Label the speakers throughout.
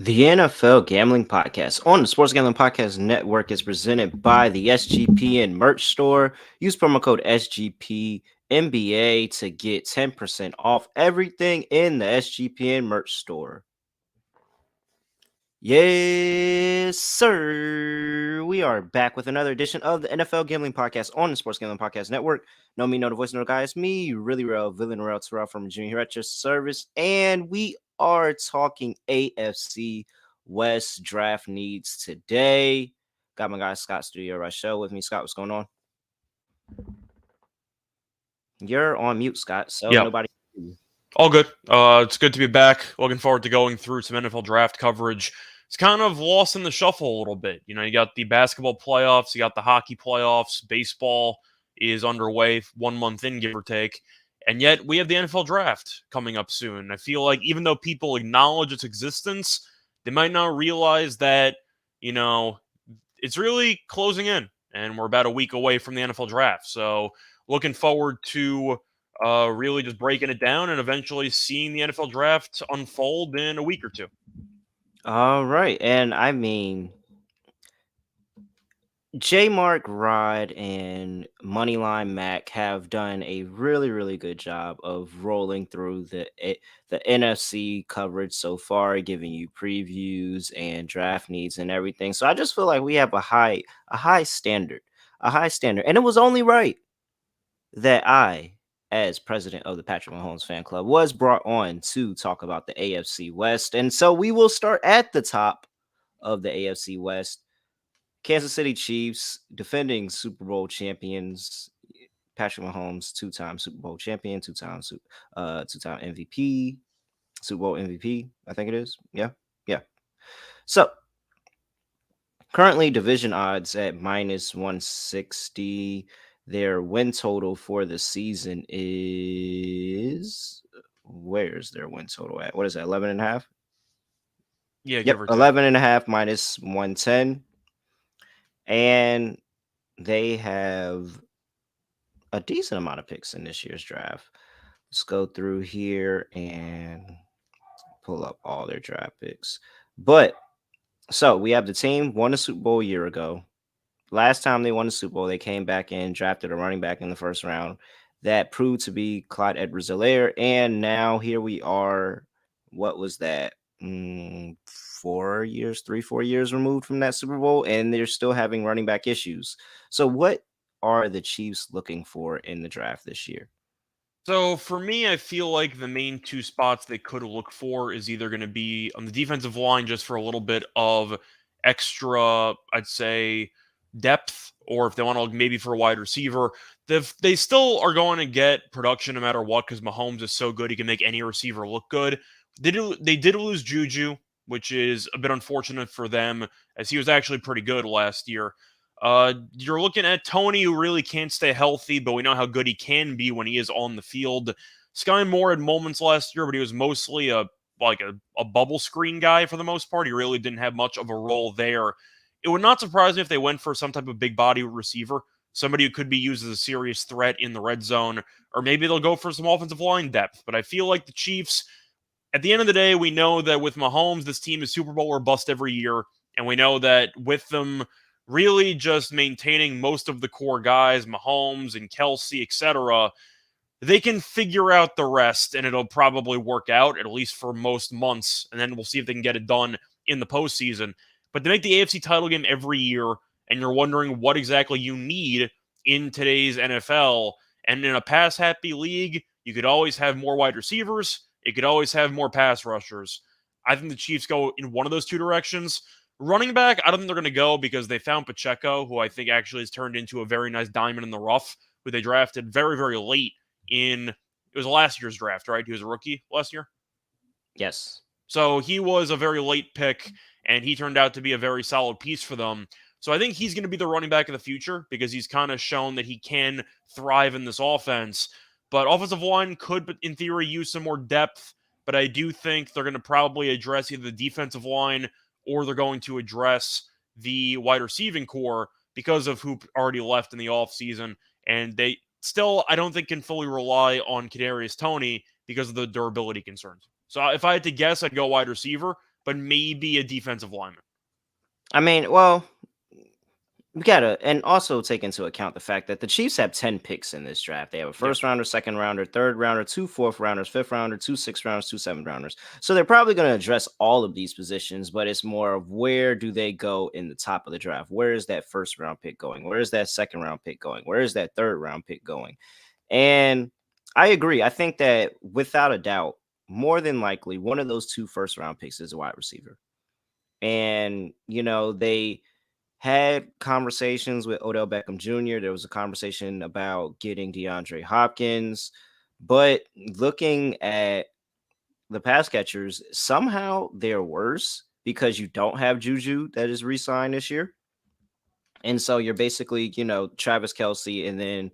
Speaker 1: The NFL Gambling Podcast on the Sports Gambling Podcast Network is presented by the SGPN merch store. Use promo code SGPNBA to get 10% off everything in the SGPN merch store. Yes, sir. We are back with another edition of the NFL Gambling Podcast on the Sports Gambling Podcast Network. Know me, know the voice, know the guy. It's me, really real, villain real, Terrell from Junior here at your service. And we are talking AFC West draft needs today. Got my guy Scott Studio right show with me. Scott, what's going on? You're on mute, Scott, so
Speaker 2: Yeah,
Speaker 1: nobody.
Speaker 2: all good. It's good to be back. Looking forward to going through some NFL draft coverage. It's kind of lost in the shuffle a little bit. You know, you got the basketball playoffs, you got the hockey playoffs, baseball is underway 1 month in, give or take. And yet we have the NFL draft coming up soon. I feel like even though people acknowledge its existence, they might not realize that, you know, it's really closing in and we're about a week away from the NFL draft. So looking forward to really just breaking it down and eventually seeing the NFL draft unfold in a week or two.
Speaker 1: All right. And I mean, J Mark Rod and Moneyline Mac have done a really, really good job of rolling through the NFC coverage so far, giving you previews and draft needs and everything. So I just feel like we have a high standard, and it was only right that I, as president of the Patrick Mahomes fan club, was brought on to talk about the AFC West, and so we will start at the top of the AFC West. Kansas City Chiefs, defending Super Bowl champions, Patrick Mahomes, two-time Super Bowl champion, two-time MVP, Super Bowl MVP, I think it is. Yeah, yeah. So currently division odds at minus 160. Their win total for the season is, where's their win total at? What is that? 11 and a half?
Speaker 2: Yeah, give
Speaker 1: Yep,
Speaker 2: or take.
Speaker 1: 11 and a half minus 110. And they have a decent amount of picks in this year's draft. Let's go through here and pull up all their draft picks. But so we have the team won the Super Bowl a year ago. Last time they won the Super Bowl, they came back and drafted a running back in the first round that proved to be Clyde Edwards-Helaire. And now here we are. What was that? 4 years, 3-4 years removed from that Super Bowl, and they're still having running back issues. So what are the Chiefs looking for in the draft this year?
Speaker 2: So for me, I feel like the main two spots they could look for is either going to be on the defensive line just for a little bit of extra, I'd say, depth, or if they want to look maybe for a wide receiver. They still are going to get production no matter what because Mahomes is so good he can make any receiver look good. They did lose Juju, which is a bit unfortunate for them as he was actually pretty good last year. You're looking at Tony, who really can't stay healthy, but we know how good he can be when he is on the field. Sky Moore had moments last year, but he was mostly a bubble screen guy for the most part. He really didn't have much of a role there. It would not surprise me if they went for some type of big body receiver, somebody who could be used as a serious threat in the red zone, or maybe they'll go for some offensive line depth. But I feel like the Chiefs, at the end of the day, we know that with Mahomes, this team is Super Bowl or bust every year. And we know that with them really just maintaining most of the core guys, Mahomes and Kelsey, etc., they can figure out the rest and it'll probably work out, at least for most months. And then we'll see if they can get it done in the postseason. But to make the AFC title game every year, and you're wondering what exactly you need in today's NFL, and in a pass happy league, you could always have more wide receivers, you could always have more pass rushers. I think the Chiefs go in one of those two directions. Running back, I don't think they're going to go because they found Pacheco, who I think actually has turned into a very nice diamond in the rough, who they drafted very, very late in, it was last year's draft, right? He was a rookie last year.
Speaker 1: Yes.
Speaker 2: So he was a very late pick, and he turned out to be a very solid piece for them. So I think he's going to be the running back of the future because he's kind of shown that he can thrive in this offense. But offensive line could, in theory, use some more depth. But I do think they're going to probably address either the defensive line or they're going to address the wide receiving core because of who already left in the offseason. And they still, I don't think, can fully rely on Kadarius Toney because of the durability concerns. So if I had to guess, I'd go wide receiver. but maybe a defensive lineman.
Speaker 1: I mean, well, we gotta and also take into account the fact that the Chiefs have 10 picks in this draft. They have a
Speaker 2: Yeah.
Speaker 1: first rounder, second rounder, third rounder, two fourth rounders, fifth rounder, two sixth rounders, two seventh rounders. So they're probably going to address all of these positions, but it's more of where do they go in the top of the draft? Where is that first round pick going? Where is that second round pick going? Where is that third round pick going? And I agree. I think that without a doubt, more than likely, one of those two first round picks is a wide receiver. And, they had conversations with Odell Beckham Jr. There was a conversation about getting DeAndre Hopkins, but looking at the pass catchers, somehow they're worse because you don't have Juju that is re-signed this year. And so you're basically, Travis Kelsey and then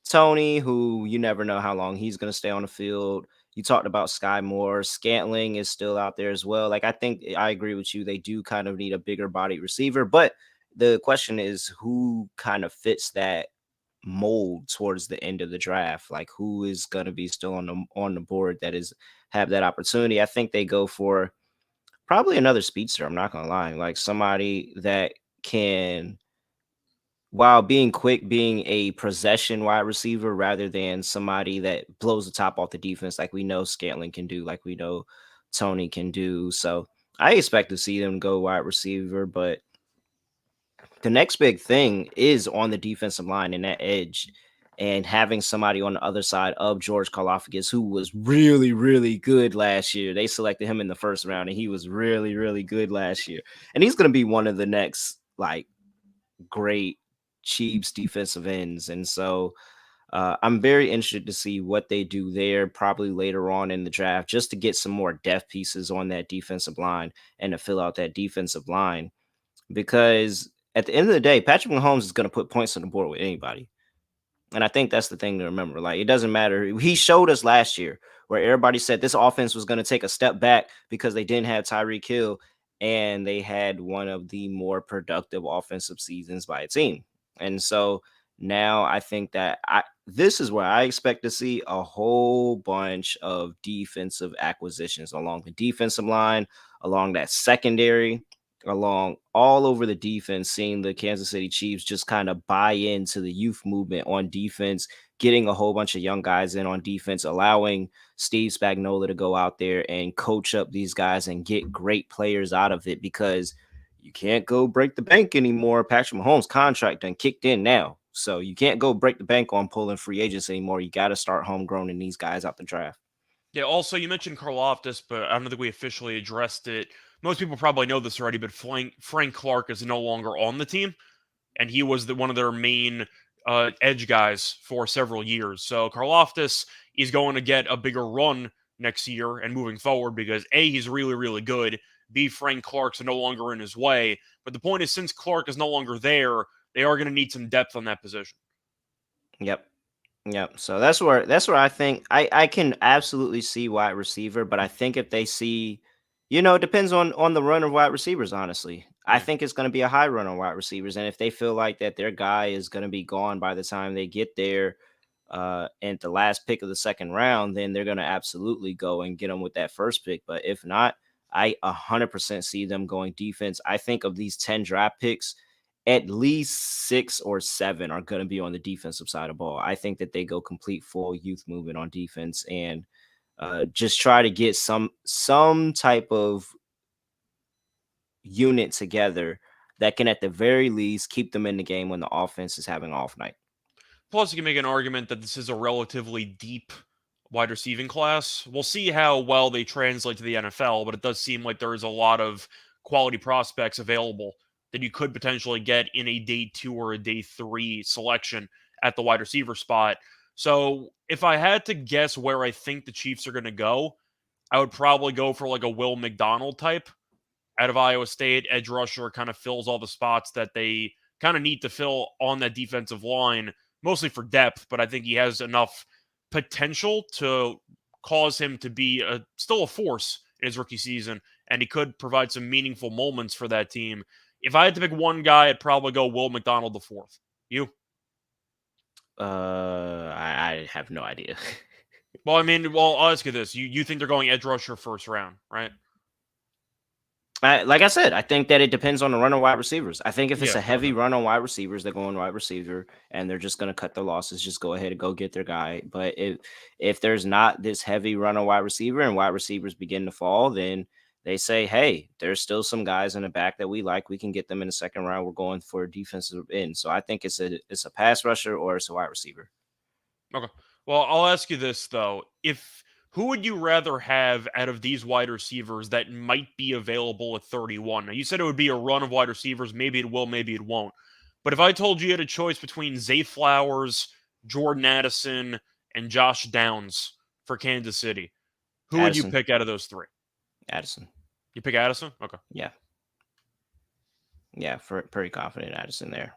Speaker 1: Tony, who you never know how long he's going to stay on the field. You talked about Sky Moore. Scantling is still out there as well. Like, I think I agree with you. They do kind of need a bigger body receiver. But the question is who kind of fits that mold towards the end of the draft? Like, who is going to be still on the board that is have that opportunity? I think they go for probably another speedster. I'm not going to lie. Like somebody that can while being quick, being a possession wide receiver rather than somebody that blows the top off the defense like we know Scantling can do, like we know Tony can do. So I expect to see them go wide receiver, but the next big thing is on the defensive line and that edge and having somebody on the other side of George Karlaftis, who was really, really good last year. They selected him in the first round and he was really, really good last year. And he's going to be one of the next like great Chiefs defensive ends. And so I'm very interested to see what they do there, probably later on in the draft, just to get some more depth pieces on that defensive line and to fill out that defensive line. Because at the end of the day, Patrick Mahomes is going to put points on the board with anybody. And I think that's the thing to remember. Like, it doesn't matter. He showed us last year where everybody said this offense was going to take a step back because they didn't have Tyreek Hill, and they had one of the more productive offensive seasons by a team. And so now I think that this is where I expect to see a whole bunch of defensive acquisitions along the defensive line, along that secondary, along all over the defense, seeing the Kansas City Chiefs just kind of buy into the youth movement on defense, getting a whole bunch of young guys in on defense, allowing Steve Spagnuolo to go out there and coach up these guys and get great players out of it because you can't go break the bank anymore. Patrick Mahomes' contract done kicked in now. So you can't go break the bank on pulling free agents anymore. You got to start homegrown in these guys out the draft.
Speaker 2: Yeah, also you mentioned Karlaftis, but I don't think we officially addressed it. Most people probably know this already, but Frank Clark is no longer on the team, and he was one of their main edge guys for several years. So Karlaftis is going to get a bigger run next year and moving forward because A, he's really, really good. B, Frank Clark's no longer in his way. But the point is, since Clark is no longer there, they are going to need some depth on that position.
Speaker 1: Yep. Yep. So that's where I think I can absolutely see wide receiver, but I think if they see, it depends on the run of wide receivers, honestly. I
Speaker 2: Yeah.
Speaker 1: think it's going to be a high run on wide receivers. And if they feel like that their guy is going to be gone by the time they get there, and the last pick of the second round, then they're going to absolutely go and get them with that first pick. But if not, I 100% see them going defense. I think of these 10 draft picks, at least 6 or 7 are going to be on the defensive side of ball. I think that they go complete full youth movement on defense and just try to get some type of unit together that can at the very least keep them in the game when the offense is having off night.
Speaker 2: Plus, you can make an argument that this is a relatively deep wide receiving class. We'll see how well they translate to the NFL, but it does seem like there is a lot of quality prospects available that you could potentially get in a day 2 or a day 3 selection at the wide receiver spot. So, if I had to guess where I think the Chiefs are going to go, I would probably go for like a Will McDonald type out of Iowa State. Edge rusher kind of fills all the spots that they kind of need to fill on that defensive line, mostly for depth, but I think he has enough potential to cause him to be still a force in his rookie season, and he could provide some meaningful moments for that team. If I had to pick one guy, I'd probably go Will McDonald the fourth. You?
Speaker 1: I have no idea.
Speaker 2: Well, I mean, I'll ask you this: you think they're going edge rusher first round, right?
Speaker 1: Like I said, I think that it depends on the run on wide receivers. I think if it's
Speaker 2: Yeah,
Speaker 1: a
Speaker 2: fair
Speaker 1: heavy
Speaker 2: enough.
Speaker 1: run on wide receivers, they're going wide receiver and they're just going to cut their losses. Just go ahead and go get their guy. But if there's not this heavy run on wide receiver and wide receivers begin to fall, then they say, hey, there's still some guys in the back that we like. We can get them in the second round. We're going for a defensive end. So I think it's a pass rusher or it's a wide receiver.
Speaker 2: Okay. Well, I'll ask you this though: if who would you rather have out of these wide receivers that might be available at 31? Now, you said it would be a run of wide receivers. Maybe it will, maybe it won't. But if I told you had a choice between Zay Flowers, Jordan Addison, and Josh Downs for Kansas City, who would you
Speaker 1: Addison.
Speaker 2: pick out of those three?
Speaker 1: Addison.
Speaker 2: You pick Addison? Okay.
Speaker 1: Yeah. Yeah. Pretty confident Addison there.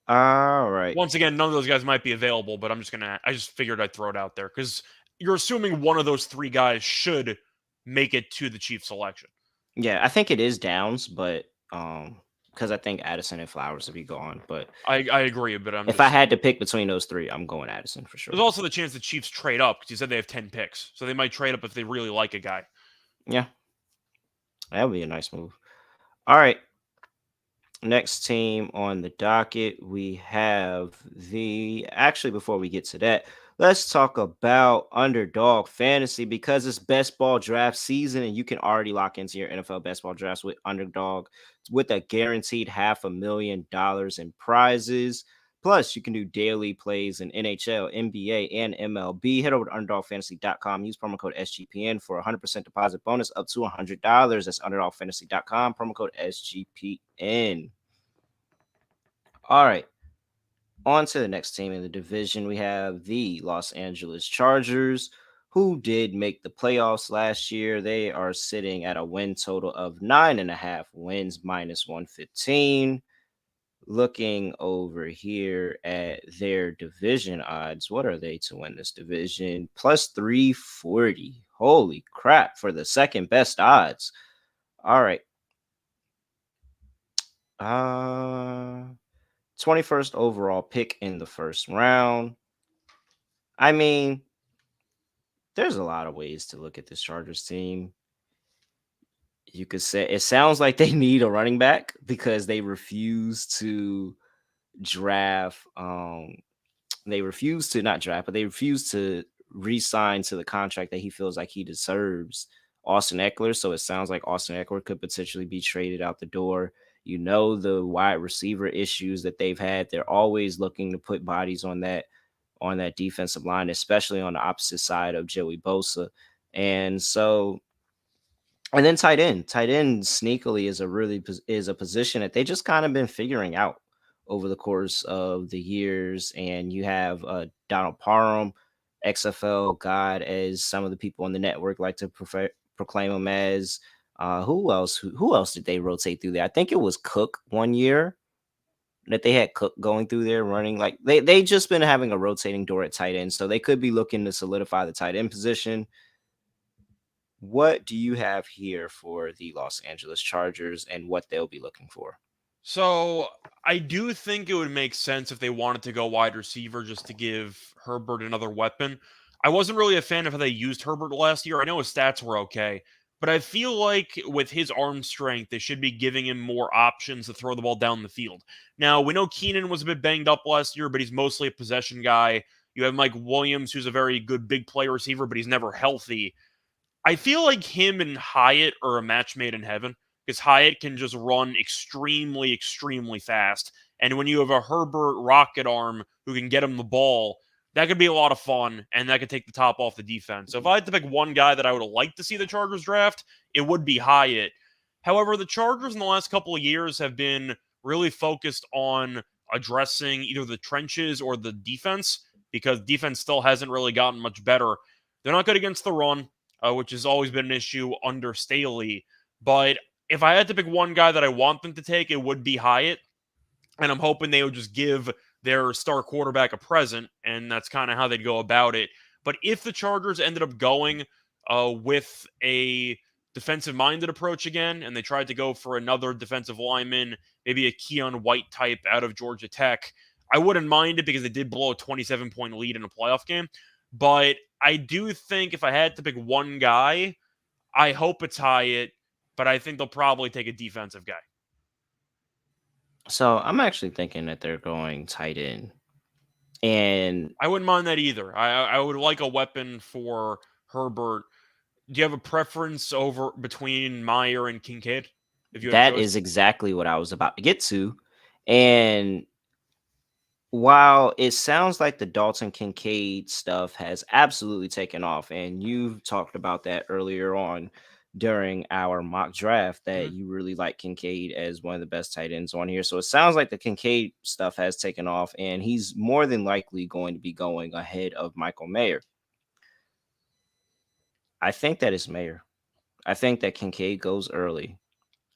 Speaker 1: All right.
Speaker 2: Once again, none of those guys might be available, but I just figured I'd throw it out there because you're assuming one of those three guys should make it to the Chief selection.
Speaker 1: Yeah, I think it is Downs, but because I think Addison and Flowers will be gone. But
Speaker 2: I agree, but I'm
Speaker 1: if I
Speaker 2: just
Speaker 1: had to pick between those three, I'm going Addison for
Speaker 2: there's
Speaker 1: sure.
Speaker 2: also the chance the Chiefs trade up because you said they have 10 picks, so they might trade up if they really like a guy.
Speaker 1: Yeah, that would be a nice move. All right, next team on the docket, we have the. Actually, before we get to that, let's talk about underdog fantasy because it's best ball draft season and you can already lock into your NFL best ball drafts with underdog with a guaranteed $500,000 in prizes. Plus, you can do daily plays in NHL, NBA, and MLB. Head over to underdogfantasy.com. Use promo code SGPN for a 100% deposit bonus up to $100. That's underdogfantasy.com. Promo code SGPN. All right. On to the next team in the division. We have the Los Angeles Chargers, who did make the playoffs last year. They are sitting at a win total of 9.5 wins, minus 115. Looking over here at their division odds, what are they to win this division? Plus 340. Holy crap, for the second best odds. All right. Uh 21st overall pick in the first round. I mean, there's a lot of ways to look at this Chargers team. You could say it sounds like they need a running back because they refuse to draft. They refuse to not draft, but they refuse to re-sign to the contract that he feels like he deserves. Austin Eckler. So it sounds like Austin Eckler could potentially be traded out the door. You know the wide receiver issues that they've had. They're always looking to put bodies on that defensive line, especially on the opposite side of Joey Bosa. And so, and then tight end. Tight end sneakily is a position that they just kind of been figuring out over the course of the years. And you have Donald Parham, XFL God, as some of the people on the network like to proclaim him as. Who else? Who else did they rotate through there? I think it was Cook one year that they had Cook going through there running. Like they just been having a rotating door at tight end, so they could be looking to solidify the tight end position. What do you have here for the Los Angeles Chargers and what they'll be looking for?
Speaker 2: So I do think it would make sense if they wanted to go wide receiver just to give Herbert another weapon. I wasn't really a fan of how they used Herbert last year. I know his stats were okay, but I feel like with his arm strength, they should be giving him more options to throw the ball down the field. Now, we know Keenan was a bit banged up last year, but he's mostly a possession guy. You have Mike Williams, who's a very good big play receiver, but he's never healthy. I feel like him and Hyatt are a match made in heaven because Hyatt can just run extremely, extremely fast. And when you have a Herbert rocket arm who can get him the ball, that could be a lot of fun and that could take the top off the defense. So if I had to pick one guy that I would like to see the Chargers draft, it would be Hyatt. However, the Chargers in the last couple of years have been really focused on addressing either the trenches or the defense because defense still hasn't really gotten much better. They're not good against the run, which has always been an issue under Staley. But if I had to pick one guy that I want them to take, it would be Hyatt. And I'm hoping they would just give their star quarterback a present, and that's kind of how they'd go about it. But if the Chargers ended up going with a defensive minded approach again, and they tried to go for another defensive lineman, maybe a Keon White type out of Georgia Tech, I wouldn't mind it because they did blow a 27-point lead in a playoff game. But I do think if I had to pick one guy, I hope it's Hyatt, but I think they'll probably take a defensive guy.
Speaker 1: So I'm actually thinking that they're going tight end. And
Speaker 2: I wouldn't mind that either. I would like a weapon for Herbert. Do you have a preference over between Meyer and Kincaid if you had a
Speaker 1: that
Speaker 2: choice?
Speaker 1: is exactly what I was about to get to. And while it sounds like the Dalton Kincaid stuff has absolutely taken off, and you talked about that earlier on during our mock draft that
Speaker 2: Mhm.
Speaker 1: you really like Kincaid as one of the best tight ends on here. So it sounds like the Kincaid stuff has taken off, and he's more than likely going to be going ahead of Michael Mayer. I think that is Mayer. I think that Kincaid goes early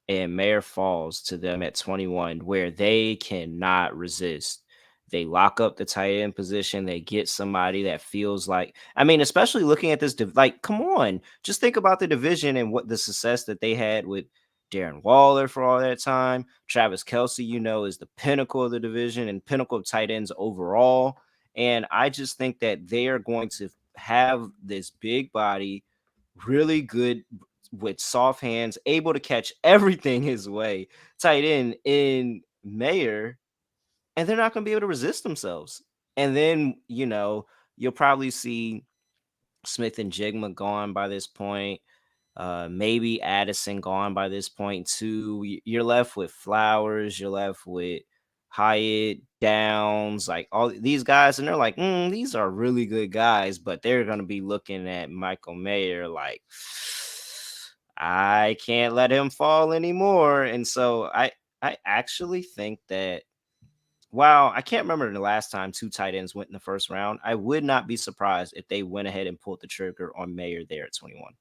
Speaker 1: and Mayer falls to them at 21, where they cannot resist. They lock up the tight end position. They get somebody that feels like, I mean, especially looking at this, like, come on, just think about the division and what the success that they had with Darren Waller for all that time. Travis Kelsey, is the pinnacle of the division and pinnacle of tight ends overall. And I just think that they are going to have this big body, really good with soft hands, able to catch everything his way, tight end in Mayer, and they're not going to be able to resist themselves. And then, you'll probably see Smith and Jigma gone by this point. Maybe Addison gone by this point too. You're left with Flowers. You're left with Hyatt, Downs, like all these guys, and they're like, these are really good guys, but they're gonna be looking at Michael Mayer like, I can't let him fall anymore. And so I actually think that, wow, I can't remember the last time two tight ends went in the first round. I would not be surprised if they went ahead and pulled the trigger on Mayer there at 21.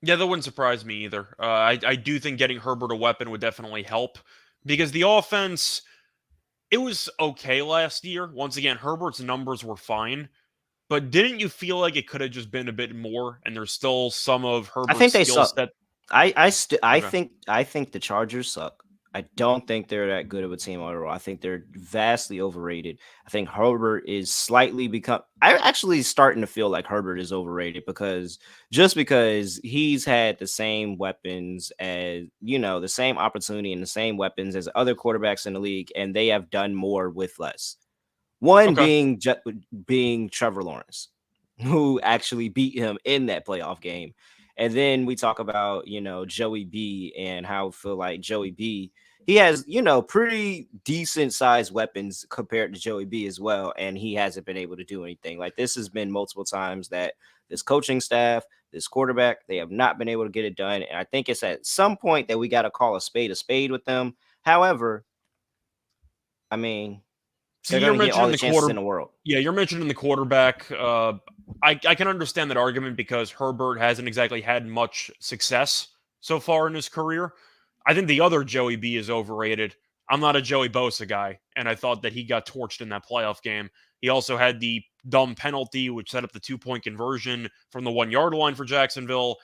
Speaker 2: Yeah, that wouldn't surprise me either. I do think getting Herbert a weapon would definitely help because the offense, it was okay last year. Once again, Herbert's numbers were fine, but didn't you feel like it could have just been a bit more? And there's still some of
Speaker 1: I
Speaker 2: Herbert's
Speaker 1: think they
Speaker 2: skill
Speaker 1: suck.
Speaker 2: set. Okay.
Speaker 1: I think the Chargers suck. I don't think they're that good of a team overall. I think they're vastly overrated. I think Herbert is slightly become. I actually starting to feel like Herbert is overrated because he's had the same weapons as the same opportunity and the same weapons as other quarterbacks in the league, and they have done more with less. One
Speaker 2: Okay.
Speaker 1: being Trevor Lawrence, who actually beat him in that playoff game. And then we talk about, Joey B and how I feel like Joey B, he has, pretty decent sized weapons compared to Joey B as well. And he hasn't been able to do anything. Like this has been multiple times that this coaching staff, this quarterback, they have not been able to get it done. And I think it's at some point that we got to call a spade with them. However, I mean,
Speaker 2: So
Speaker 1: they're going
Speaker 2: you're
Speaker 1: to get all
Speaker 2: mentioning
Speaker 1: the
Speaker 2: the
Speaker 1: chances
Speaker 2: quarter.
Speaker 1: in the world.
Speaker 2: Yeah, you're mentioning the quarterback. I can understand that argument because Herbert hasn't exactly had much success so far in his career. I think the other Joey B is overrated. I'm not a Joey Bosa guy, and I thought that he got torched in that playoff game. He also had the dumb penalty, which set up the 2-point conversion from the 1 yard line for Jacksonville.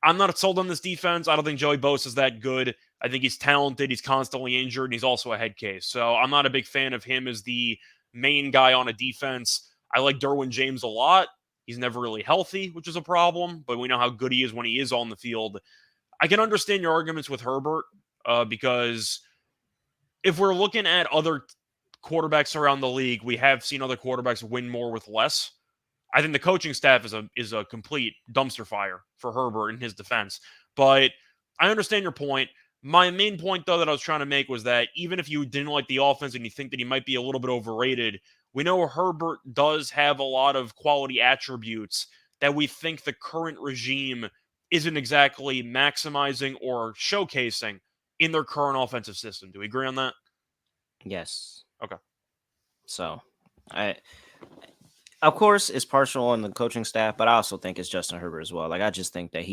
Speaker 2: I'm not sold on this defense. I don't think Joey Bosa is that good. I think he's talented. He's constantly injured, and he's also a head case. So I'm not a big fan of him as the main guy on a defense. I like Derwin James a lot. He's never really healthy, which is a problem, but we know how good he is when he is on the field. I can understand your arguments with Herbert because if we're looking at other quarterbacks around the league, we have seen other quarterbacks win more with less. I think the coaching staff is a complete dumpster fire for Herbert in his defense. But I understand your point. My main point, though, that I was trying to make was that even if you didn't like the offense and you think that he might be a little bit overrated, we know Herbert does have a lot of quality attributes that we think the current regime isn't exactly maximizing or showcasing in their current offensive system. Do we agree on that?
Speaker 1: Yes.
Speaker 2: Okay.
Speaker 1: So, I of course it's partial on the coaching staff, but I also think it's Justin Herbert as well. Like I just think that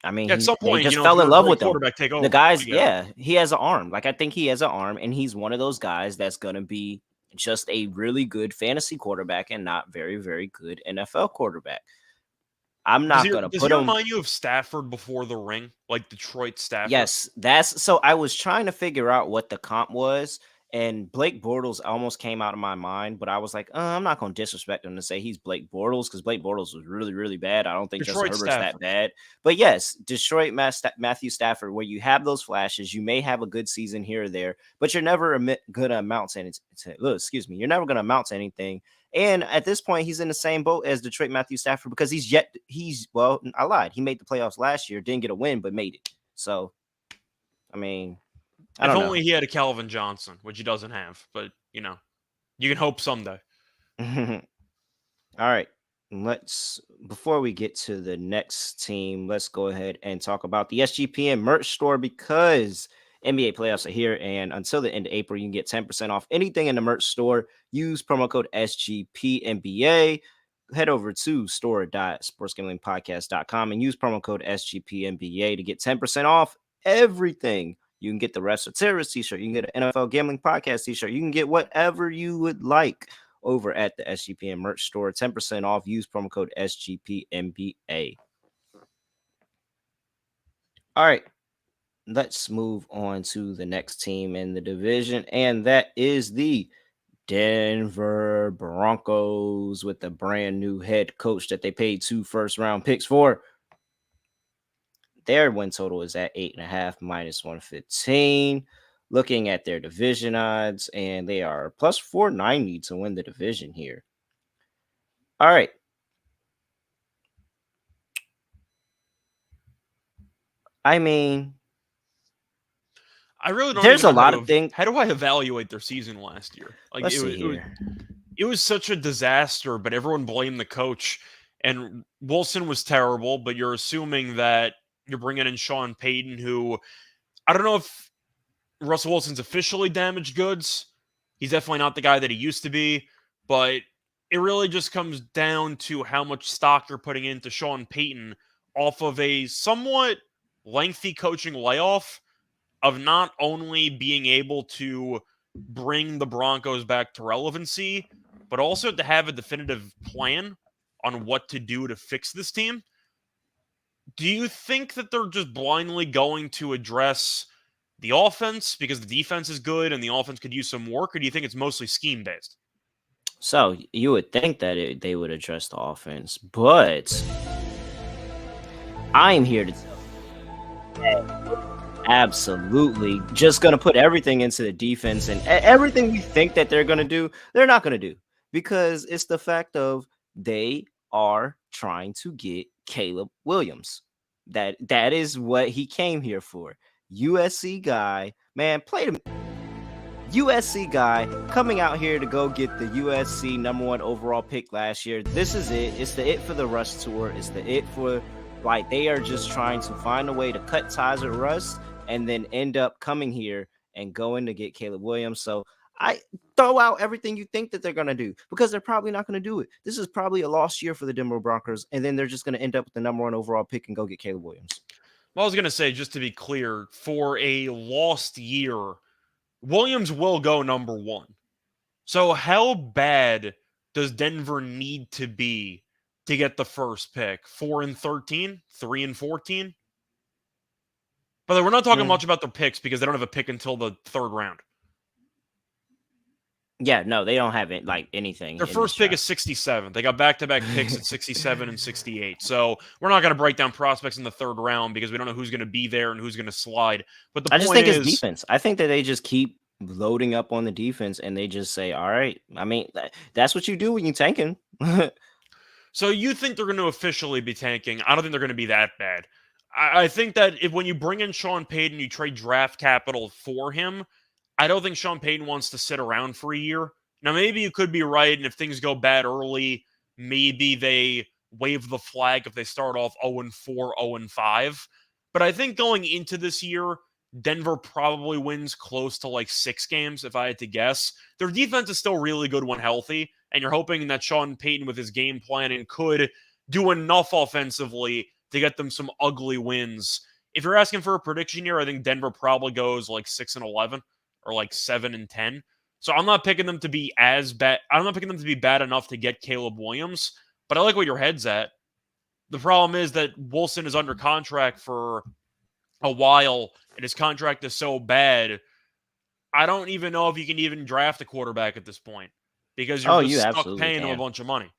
Speaker 1: I mean,
Speaker 2: At some
Speaker 1: they
Speaker 2: point,
Speaker 1: just
Speaker 2: if
Speaker 1: fell
Speaker 2: you
Speaker 1: in
Speaker 2: let a
Speaker 1: love
Speaker 2: great
Speaker 1: with him.
Speaker 2: quarterback take
Speaker 1: The
Speaker 2: over, I
Speaker 1: guys,
Speaker 2: get it.
Speaker 1: yeah, he has an arm. Like I think he has an arm, and he's one of those guys that's gonna be just a really good fantasy quarterback and not very, very good NFL quarterback. I'm
Speaker 2: Does
Speaker 1: not
Speaker 2: he
Speaker 1: gonna
Speaker 2: does
Speaker 1: put
Speaker 2: he
Speaker 1: him.
Speaker 2: remind you of Stafford before the ring, like Detroit Stafford?
Speaker 1: Yes, that's so I was trying to figure out what the comp was, And Blake Bortles almost came out of my mind, but I was like, I'm not going to disrespect him to say he's Blake Bortles because Blake Bortles was really, really bad. I don't think Justin
Speaker 2: Detroit
Speaker 1: Herbert's that
Speaker 2: Stafford.
Speaker 1: bad. But yes, Detroit Matthew Stafford, where you have those flashes, you may have a good season here or there, but you're never going to amount to anything. Excuse me, you're never going to amount to anything. And at this point, he's in the same boat as Detroit Matthew Stafford because well, I lied. He made the playoffs last year, didn't get a win, but made it. So, I mean, I
Speaker 2: If
Speaker 1: don't know.
Speaker 2: only he had a Calvin Johnson, which he doesn't have. But, you can hope someday.
Speaker 1: All right. Before we get to the next team, let's go ahead and talk about the SGPN merch store because NBA playoffs are here. And until the end of April, you can get 10% off anything in the merch store. Use promo code SGPNBA. Head over to store.sportsgamblingpodcast.com and use promo code SGPNBA to get 10% off everything. You can get the Rest of Terrorist t-shirt. You can get an NFL Gambling Podcast t-shirt. You can get whatever you would like over at the SGPN merch store. 10% off. Use promo code SGPNBA. All right. Let's move on to the next team in the division, and that is the Denver Broncos with the brand new head coach that they paid 2 first-round picks for. Their win total is at 8.5 minus 115. Looking at their division odds, and they are plus 490 to win the division here. All right. I mean,
Speaker 2: I really don't
Speaker 1: there's
Speaker 2: even
Speaker 1: a
Speaker 2: know
Speaker 1: lot of things.
Speaker 2: how do I evaluate their season last year? Like
Speaker 1: Let's see here.
Speaker 2: it was such a disaster, but everyone blamed the coach. And Wilson was terrible, but you're assuming that you're bringing in Sean Payton, who I don't know if Russell Wilson's officially damaged goods. He's definitely not the guy that he used to be, but it really just comes down to how much stock you're putting into Sean Payton off of a somewhat lengthy coaching layoff of not only being able to bring the Broncos back to relevancy, but also to have a definitive plan on what to do to fix this team. Do you think that they're just blindly going to address the offense because the defense is good and the offense could use some work, or do you think it's mostly scheme based?
Speaker 1: So you would think that they would address the offense, but I'm here to tell you absolutely just going to put everything into the defense, and everything we think that they're going to do, they're not going to do, because it's the fact of they are trying to get Caleb Williams. That is what he came here for. USC guy, man, played him. USC guy coming out here to go get the USC #1 overall pick last year. This is it. It's the it for the Russ tour. It's the it for, like, they are just trying to find a way to cut ties with Russ and then end up coming here and going to get Caleb Williams. So I throw out everything you think that they're going to do, because they're probably not going to do it. This is probably a lost year for the Denver Broncos, and then they're just going to end up with the #1 overall pick and go get Caleb Williams.
Speaker 2: Well, I was going to say, just to be clear, for a lost year, Williams will go #1. So how bad does Denver need to be to get the first pick? 4-13, 3-14. But we're not talking much about their picks because they don't have a pick until the third round.
Speaker 1: Yeah, no, they don't have it, like, anything.
Speaker 2: Their first pick is 67. They got back-to-back picks at 67 and 68. So we're not going to break down prospects in the third round because we don't know who's going to be there and who's going to slide. But the
Speaker 1: I just
Speaker 2: point
Speaker 1: think
Speaker 2: is,
Speaker 1: it's defense. I think that they just keep loading up on the defense, and they just say, all right. I mean, that's what you do when you're tanking.
Speaker 2: so you think they're going to officially be tanking? I don't think they're going to be that bad. I think that when you bring in Sean Payton, you trade draft capital for him. I don't think Sean Payton wants to sit around for a year. Now, maybe you could be right, and if things go bad early, maybe they wave the flag if they start off 0-4, 0-5. But I think going into this year, Denver probably wins close to like 6 games, if I had to guess. Their defense is still really good when healthy, and you're hoping that Sean Payton, with his game planning, could do enough offensively to get them some ugly wins. If you're asking for a prediction here, I think Denver probably goes like 6-11 or like 7-10. So I'm not picking them to be as bad. I'm not picking them to be bad enough to get Caleb Williams, but I like where your head's at. The problem is that Wilson is under contract for a while, and his contract is so bad. I don't even know if you can even draft a quarterback at this point because you're
Speaker 1: Oh,
Speaker 2: just
Speaker 1: you
Speaker 2: stuck
Speaker 1: absolutely
Speaker 2: paying them a
Speaker 1: can.
Speaker 2: bunch of money.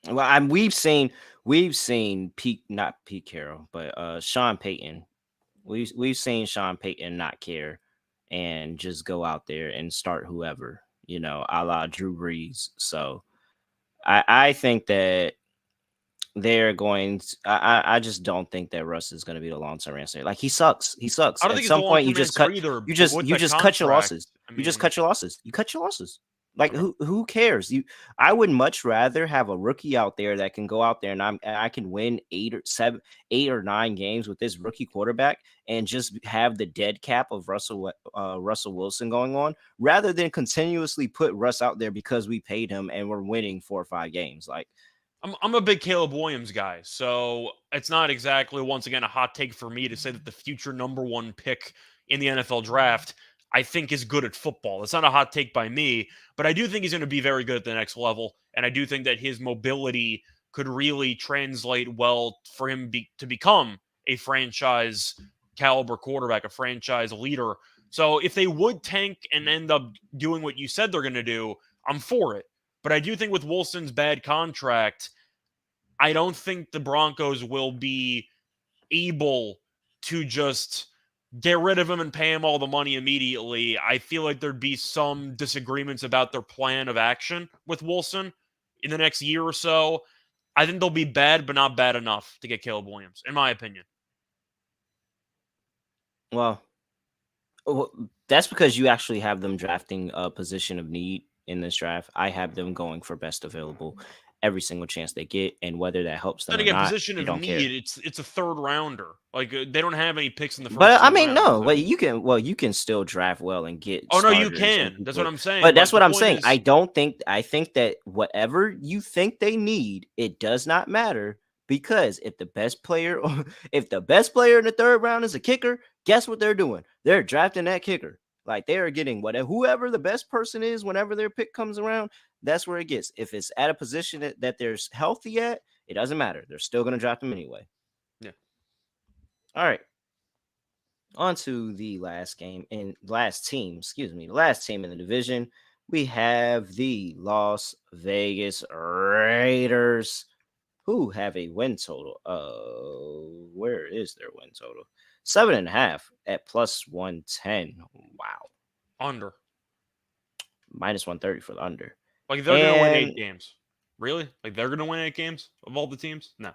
Speaker 1: Well, we've seen Pete, not Pete Carroll, but Sean Payton. We've seen Sean Payton not care and just go out there and start whoever, a la Drew Brees. So I think that they're going I just don't think that Russ is going to be the long-term answer. Like, he sucks. He sucks.
Speaker 2: I don't
Speaker 1: At
Speaker 2: think it's a
Speaker 1: some
Speaker 2: long
Speaker 1: point you
Speaker 2: term
Speaker 1: just
Speaker 2: answer
Speaker 1: cut
Speaker 2: either,
Speaker 1: you
Speaker 2: but
Speaker 1: just
Speaker 2: with
Speaker 1: you
Speaker 2: the
Speaker 1: just cut your
Speaker 2: contract,
Speaker 1: losses.
Speaker 2: I
Speaker 1: You just
Speaker 2: mean,
Speaker 1: cut your losses. You cut your losses. Like,
Speaker 2: okay.
Speaker 1: who cares? I would much rather have a rookie out there that can go out there and I can win 8 or 9 games with this rookie quarterback and just have the dead cap of Russell Wilson going on, rather than continuously put Russ out there because we paid him and we're winning 4 or 5 games. Like,
Speaker 2: I'm a big Caleb Williams guy, so it's not exactly once again a hot take for me to say that the future number one pick in the NFL draft I think is good at football. It's not a hot take by me, but I do think he's going to be very good at the next level, and I do think that his mobility could really translate well for him to become a franchise caliber quarterback, a franchise leader. So if they would tank and end up doing what you said they're going to do, I'm for it. But I do think with Wilson's bad contract, I don't think the Broncos will be able to just get rid of him and pay him all the money immediately. I feel like there'd be some disagreements about their plan of action with Wilson in the next year or so. I think they'll be bad, but not bad enough to get Caleb Williams, in my opinion.
Speaker 1: well, Well, that's because you actually have them drafting a position of need in this draft. I have them going for best available every single chance they get, and whether that helps them
Speaker 2: Then
Speaker 1: or
Speaker 2: again,
Speaker 1: not,
Speaker 2: position
Speaker 1: I
Speaker 2: of
Speaker 1: don't
Speaker 2: need,
Speaker 1: care.
Speaker 2: it's a third rounder. Like they don't have any picks in the first
Speaker 1: But I
Speaker 2: two
Speaker 1: mean,
Speaker 2: rounds.
Speaker 1: no,
Speaker 2: So,
Speaker 1: you can still draft well and get
Speaker 2: oh no, you
Speaker 1: starters and
Speaker 2: can. That's what
Speaker 1: people.
Speaker 2: I'm saying.
Speaker 1: But that's
Speaker 2: But the
Speaker 1: what I'm
Speaker 2: point
Speaker 1: saying.
Speaker 2: is,
Speaker 1: I think that whatever you think they need, it does not matter, because if the best player if the best player in the third round is a kicker, guess what they're doing? They're drafting that kicker. Like, they are getting whatever whoever the best person is whenever their pick comes around, that's where it gets. If it's at a position that there's healthy at, it doesn't matter. They're still gonna draft them anyway.
Speaker 2: yeah,
Speaker 1: All right. On to the last team in the division. We have the Las Vegas Raiders, who have a win total of, where is their win total? 7.5 at +110. Wow.
Speaker 2: under.
Speaker 1: -130 for the under.
Speaker 2: Like they're gonna win
Speaker 1: And
Speaker 2: 8 games. Really? Like they're gonna win 8 games of all the teams? No,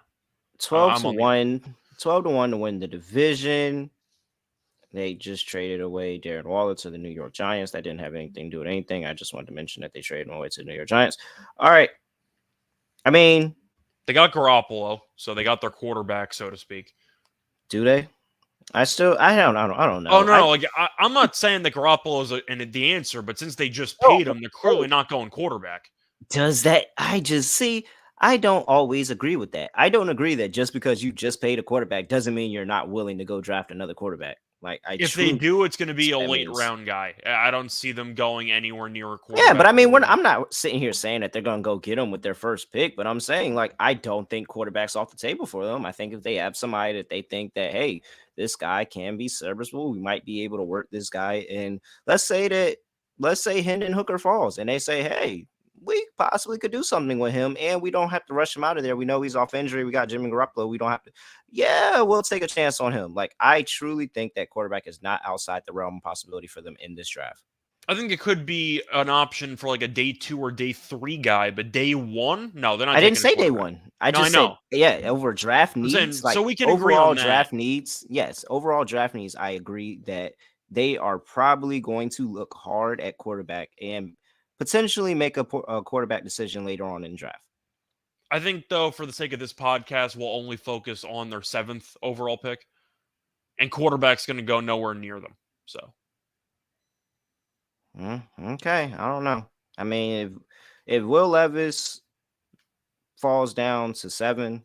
Speaker 1: 12
Speaker 2: I'm
Speaker 1: to
Speaker 2: on the under.
Speaker 1: 1, 12 to 1 to win the division. They just traded away Darren Waller to the New York Giants. That didn't have anything to do with anything. I just wanted to mention that they traded him away to the New York Giants. All right. I mean,
Speaker 2: They got Garoppolo, so they got their quarterback, so to speak.
Speaker 1: do they? I don't
Speaker 2: Oh
Speaker 1: know.
Speaker 2: no, no, like I'm not saying that Garoppolo's the answer, but since they just paid him, they're
Speaker 1: No.
Speaker 2: clearly not going quarterback.
Speaker 1: Does that I just see I don't always agree with that. I don't agree that just because you just paid a quarterback doesn't mean you're not willing to go draft another quarterback. Like, I
Speaker 2: If they
Speaker 1: truly
Speaker 2: do, it's going to be
Speaker 1: that's
Speaker 2: a
Speaker 1: what that
Speaker 2: late
Speaker 1: means.
Speaker 2: round guy. I don't see them going anywhere near a
Speaker 1: Yeah, but
Speaker 2: quarterback
Speaker 1: I mean,
Speaker 2: early.
Speaker 1: I'm not sitting here saying that they're going to go get him with their first pick, but I'm saying, like, I don't think quarterback's off the table for them. I think if they have somebody that they think that, hey, this guy can be serviceable, we might be able to work this guy. And let's say Hendon Hooker falls and they say, hey, we possibly could do something with him and we don't have to rush him out of there. We know he's off injury. We got Jimmy Garoppolo. We don't have to. Yeah, we'll take a chance on him. Like, I truly think that quarterback is not outside the realm of possibility for them in this draft.
Speaker 2: I think it could be an option for like a day 2 or day 3 guy, but day 1, no, they're not
Speaker 1: I didn't
Speaker 2: taking a
Speaker 1: say day
Speaker 2: quarterback.
Speaker 1: one. I
Speaker 2: No, I
Speaker 1: just said,
Speaker 2: know.
Speaker 1: yeah, over draft
Speaker 2: I'm
Speaker 1: needs,
Speaker 2: saying so
Speaker 1: like
Speaker 2: we can agree
Speaker 1: overall
Speaker 2: on that.
Speaker 1: draft needs. Yes, overall draft needs. I agree that they are probably going to look hard at quarterback and potentially make a quarterback decision later on in draft.
Speaker 2: I think though, for the sake of this podcast, we'll only focus on their 7th overall pick, and quarterback's going to go nowhere near them. So
Speaker 1: Okay, I don't know. I mean, if Will Levis falls down to 7,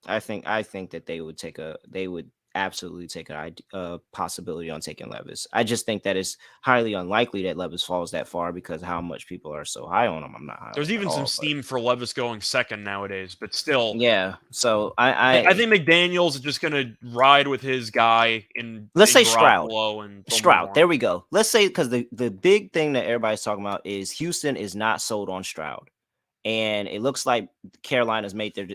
Speaker 1: I think that they would absolutely take a possibility on taking Levis. I just think that it's highly unlikely that Levis falls that far because how much people are so high on him. I'm not high on
Speaker 2: There's
Speaker 1: him at
Speaker 2: even some
Speaker 1: all, but
Speaker 2: steam for Levis going second nowadays, but still,
Speaker 1: yeah. So
Speaker 2: I think McDaniels is just going to ride with his guy
Speaker 1: let's
Speaker 2: in
Speaker 1: say Stroud.
Speaker 2: Garoppolo, and they'll move
Speaker 1: Stroud.
Speaker 2: on.
Speaker 1: There we go. Let's say because the big thing that everybody's talking about is Houston is not sold on Stroud, and it looks like Carolina's made their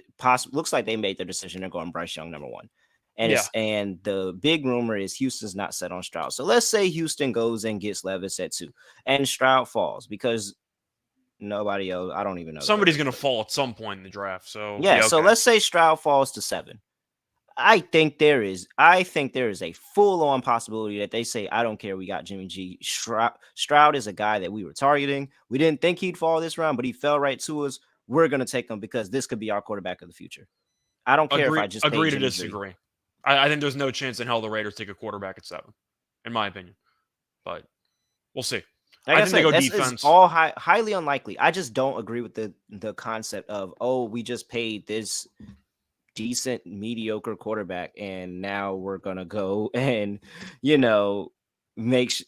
Speaker 1: looks like they made their decision. They're going Bryce Young number one,
Speaker 2: Yeah,
Speaker 1: and the big rumor is Houston's not set on Stroud. So let's say Houston goes and gets Levis at 2, and Stroud falls because nobody else. I don't even know the
Speaker 2: somebody's
Speaker 1: Raiders,
Speaker 2: going to
Speaker 1: but
Speaker 2: fall at some point in the draft. So
Speaker 1: yeah.
Speaker 2: yeah,
Speaker 1: So
Speaker 2: okay.
Speaker 1: let's say Stroud falls to 7. I think there is a full-on possibility that they say, I don't care, we got Jimmy G. Stroud is a guy that we were targeting. We didn't think he'd fall this round, but he fell right to us. We're gonna take him because this could be our quarterback of the future. I don't care if I just paid
Speaker 2: Agree to
Speaker 1: Jimmy G.
Speaker 2: disagree. I think there's no chance in hell the Raiders take a quarterback at 7, in my opinion. But we'll see.
Speaker 1: Like
Speaker 2: I
Speaker 1: I
Speaker 2: think they
Speaker 1: said,
Speaker 2: go
Speaker 1: that's is
Speaker 2: defense.
Speaker 1: all highly unlikely. I just don't agree with the concept of, oh, we just paid this decent mediocre quarterback and now we're gonna go and you know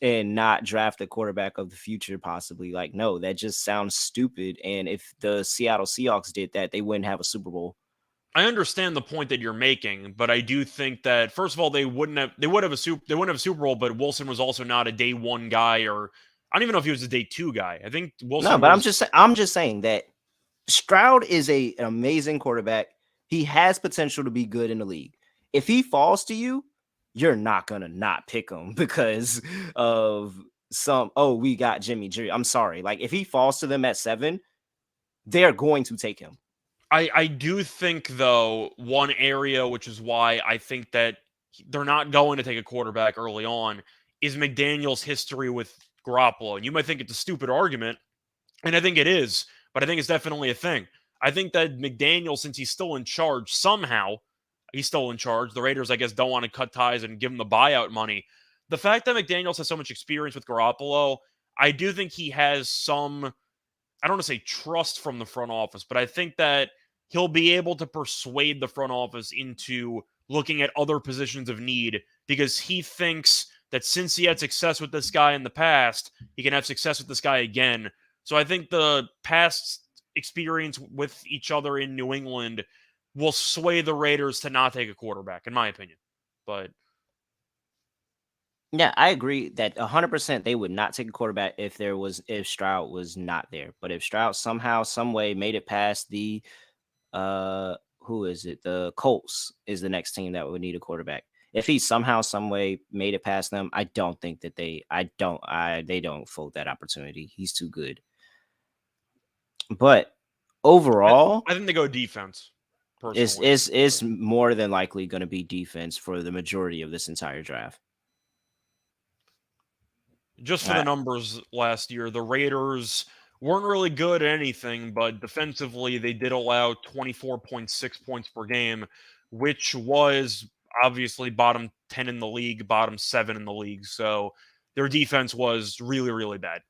Speaker 1: and not draft a quarterback of the future possibly. Like, no, that just sounds stupid, and if the Seattle Seahawks did that, they wouldn't have a Super Bowl.
Speaker 2: I understand the point that you're making, but I do think that first of all they wouldn't have a Super Bowl, but Wilson was also not a day one guy, or I don't even know if he was a day two guy. I think
Speaker 1: No,
Speaker 2: Wilson
Speaker 1: but
Speaker 2: was.
Speaker 1: I'm just saying that Stroud is an amazing quarterback. He has potential to be good in the league. If he falls to you, you're not gonna not pick him because of some, oh, we got Jimmy G. I'm sorry. Like, if he falls to them at 7, they're going to take him.
Speaker 2: I do think though one area which is why I think that they're not going to take a quarterback early on is McDaniel's history with Garoppolo. And you might think it's a stupid argument, and I think it is, but I think it's definitely a thing. I think that McDaniel, since he's still in charge, somehow he's still in charge. The Raiders, I guess, don't want to cut ties and give him the buyout money. The fact that McDaniels has so much experience with Garoppolo, I do think he has some, I don't want to say trust from the front office, but I think that he'll be able to persuade the front office into looking at other positions of need because he thinks that since he had success with this guy in the past, he can have success with this guy again. So I think the past experience with each other in New England will sway the Raiders to not take a quarterback, in my opinion. But
Speaker 1: Yeah, I agree that 100% they would not take a quarterback if Stroud was not there. But if Stroud somehow, some way made it past the who is it? The Colts is the next team that would need a quarterback. If he somehow, some way made it past them, I don't think that they don't fold that opportunity. He's too good. But
Speaker 2: I,
Speaker 1: overall,
Speaker 2: I think they go defense,
Speaker 1: it's
Speaker 2: personally.
Speaker 1: it's, it's more than likely going to be defense for the majority of this entire draft.
Speaker 2: Just for the
Speaker 1: I,
Speaker 2: numbers last year, the Raiders weren't really good at anything, but defensively, they did allow 24.6 points per game, which was obviously bottom 10 in the league, bottom 7 in the league. So their defense was really, really bad.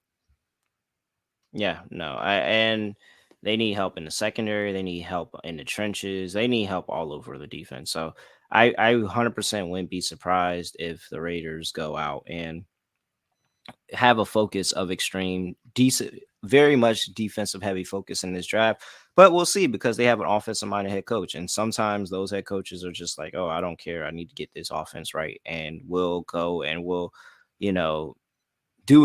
Speaker 1: Yeah, no, and they need help in the secondary. They need help in the trenches. They need help all over the defense. So I 100% wouldn't be surprised if the Raiders go out and have a focus of extreme, decent, very much defensive heavy focus in this draft. But we'll see because they have an offensive minded head coach. And sometimes those head coaches are just like, oh, I don't care. I need to get this offense right. And we'll go and we'll, you know, do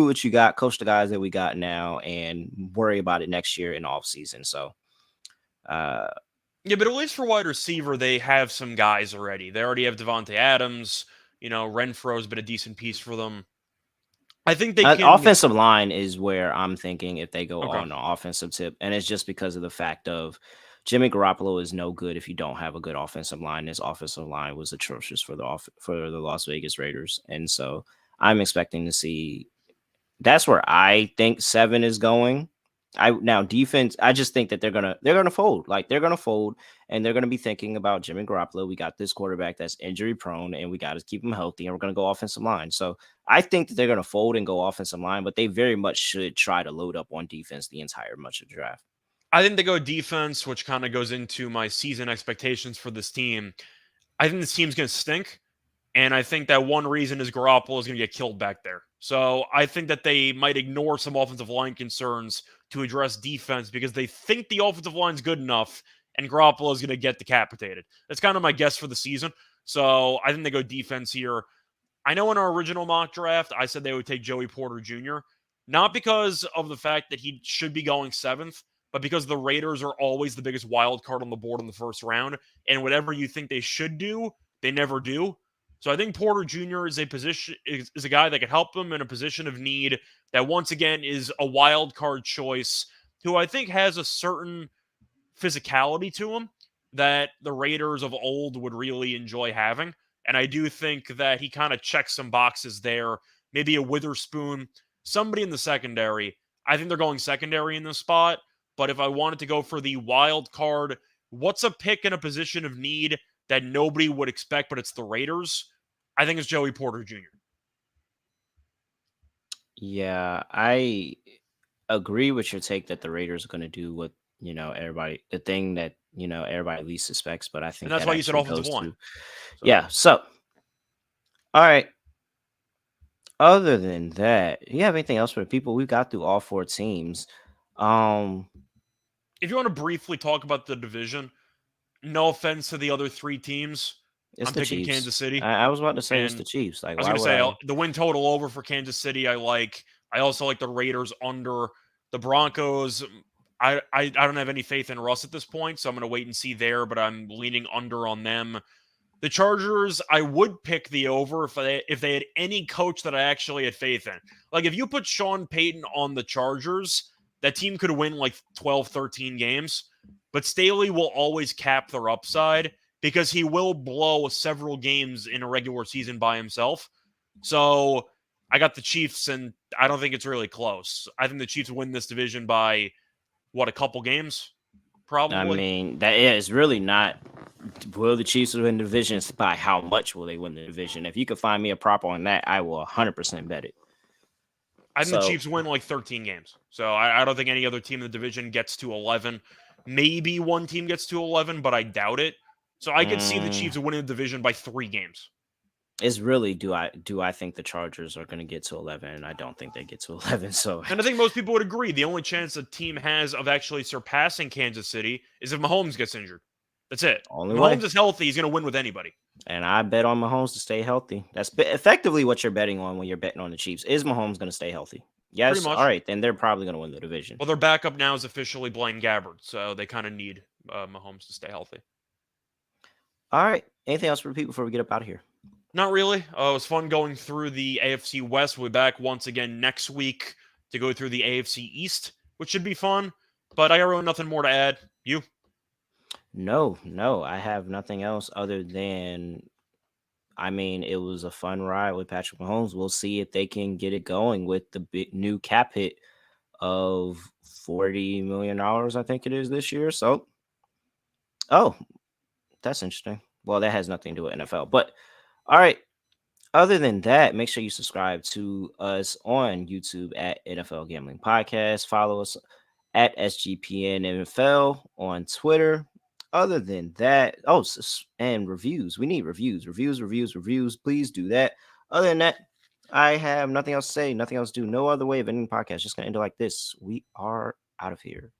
Speaker 1: what you got, coach the guys that we got now, and worry about it next year in off season. So uh
Speaker 2: Yeah, but at least for wide receiver, they have some guys already. They already have Devontae Adams. Renfro's been a decent piece for them. I think they can.
Speaker 1: offensive line is where I'm thinking if they go
Speaker 2: Okay.
Speaker 1: on the offensive tip, and it's just because of the fact of Jimmy Garoppolo is no good if you don't have a good offensive line. This offensive line was atrocious for the Las Vegas Raiders, and so I'm expecting to see. That's where I think 7 is going. I now defense. I just think that they're gonna fold. Like, they're gonna fold, and they're gonna be thinking about Jimmy Garoppolo. We got this quarterback that's injury prone, and we got to keep him healthy, and we're gonna go offensive line. So I think that they're gonna fold and go offensive line, but they very much should try to load up on defense the entire much of the draft.
Speaker 2: I think they go defense, which kind of goes into my season expectations for this team. I think this team's going to stink. And I think that one reason is Garoppolo is going to get killed back there. So I think that they might ignore some offensive line concerns to address defense because they think the offensive line's good enough and Garoppolo is going to get decapitated. That's kind of my guess for the season. So I think they go defense here. I know in our original mock draft, I said they would take Joey Porter Jr., not because of the fact that he should be going seventh, but because the Raiders are always the biggest wild card on the board in the first round. And whatever you think they should do, they never do. So I think Porter Jr. is a guy that could help them in a position of need that once again is a wild card choice who I think has a certain physicality to him that the Raiders of old would really enjoy having. And I do think that he kind of checks some boxes there. Maybe a Witherspoon, somebody in the secondary. I think they're going secondary in this spot. But if I wanted to go for the wild card, what's a pick in a position of need that nobody would expect, but it's the Raiders? I think it's Joey Porter Jr.
Speaker 1: Yeah, I agree with your take that the Raiders are going to do what the thing that everybody least suspects, but I
Speaker 2: And
Speaker 1: think
Speaker 2: that's
Speaker 1: that
Speaker 2: why you said
Speaker 1: actually
Speaker 2: offensive
Speaker 1: goes
Speaker 2: line.
Speaker 1: to
Speaker 2: So
Speaker 1: yeah. So all right. Other than that, you have anything else for the people? We got through all four teams. Um,
Speaker 2: if you want to briefly talk about the division, no offense to the other three teams,
Speaker 1: it's
Speaker 2: I'm
Speaker 1: the
Speaker 2: picking
Speaker 1: Chiefs.
Speaker 2: Kansas City.
Speaker 1: I was about to say it's
Speaker 2: And
Speaker 1: the Chiefs. Like,
Speaker 2: I was
Speaker 1: why
Speaker 2: going to
Speaker 1: would
Speaker 2: say
Speaker 1: I?
Speaker 2: the win total over for Kansas City. I like. I also like the Raiders under the Broncos. I don't have any faith in Russ at this point, so I'm going to wait and see there. But I'm leaning under on them. The Chargers, I would pick the over if they had any coach that I actually had faith in. Like if you put Sean Payton on the Chargers, that team could win like 12, 13 games. But Staley will always cap their upside because he will blow several games in a regular season by himself. So I got the Chiefs, and I don't think it's really close. I think the Chiefs win this division by a couple games,
Speaker 1: I
Speaker 2: probably.
Speaker 1: mean, that is really not. Will the Chiefs win the division? It's by how much will they win the division? If you could find me a prop on that, I will 100% bet it.
Speaker 2: I think the
Speaker 1: So,
Speaker 2: Chiefs win like 13 games. So I don't think any other team in the division gets to 11. Maybe one team gets to 11, but I doubt it. So I could see the
Speaker 1: mm,
Speaker 2: Chiefs winning the division by 3 games.
Speaker 1: it's really do I think the Chargers are going to get to 11? And I don't think they get to 11. So,
Speaker 2: And I think most people would agree the only chance a team has of actually surpassing Kansas City is if Mahomes gets injured. That's it.
Speaker 1: only
Speaker 2: If Mahomes
Speaker 1: way.
Speaker 2: is healthy, he's going to win with anybody.
Speaker 1: And I bet on Mahomes to stay healthy. That's effectively what you're betting on when you're betting on the Chiefs. Is Mahomes going to stay healthy?
Speaker 2: Pretty
Speaker 1: Yes. All
Speaker 2: much.
Speaker 1: right. Then they're probably going to win the division.
Speaker 2: Well, their backup now is officially Blaine Gabbert, so they kind of need Mahomes to stay healthy.
Speaker 1: All right. Anything else for the people before we get up out of here?
Speaker 2: Not really. It was fun going through the AFC West. We'll be back once again next week to go through the AFC East, which should be fun. But I got really nothing more to add. You?
Speaker 1: No. I have nothing else other than, I mean, it was a fun ride with Patrick Mahomes. We'll see if they can get it going with the new cap hit of $40 million. I think it is this year. So, oh, that's interesting. Well, that has nothing to do with NFL. But all right. Other than that, make sure you subscribe to us on YouTube at NFL Gambling Podcast. Follow us at SGPN NFL on Twitter. Other than that, and reviews. We need reviews. Please do that. Other than that, I have nothing else to say, nothing else to do. No other way of ending the podcast. Just gonna end it like this. We are out of here.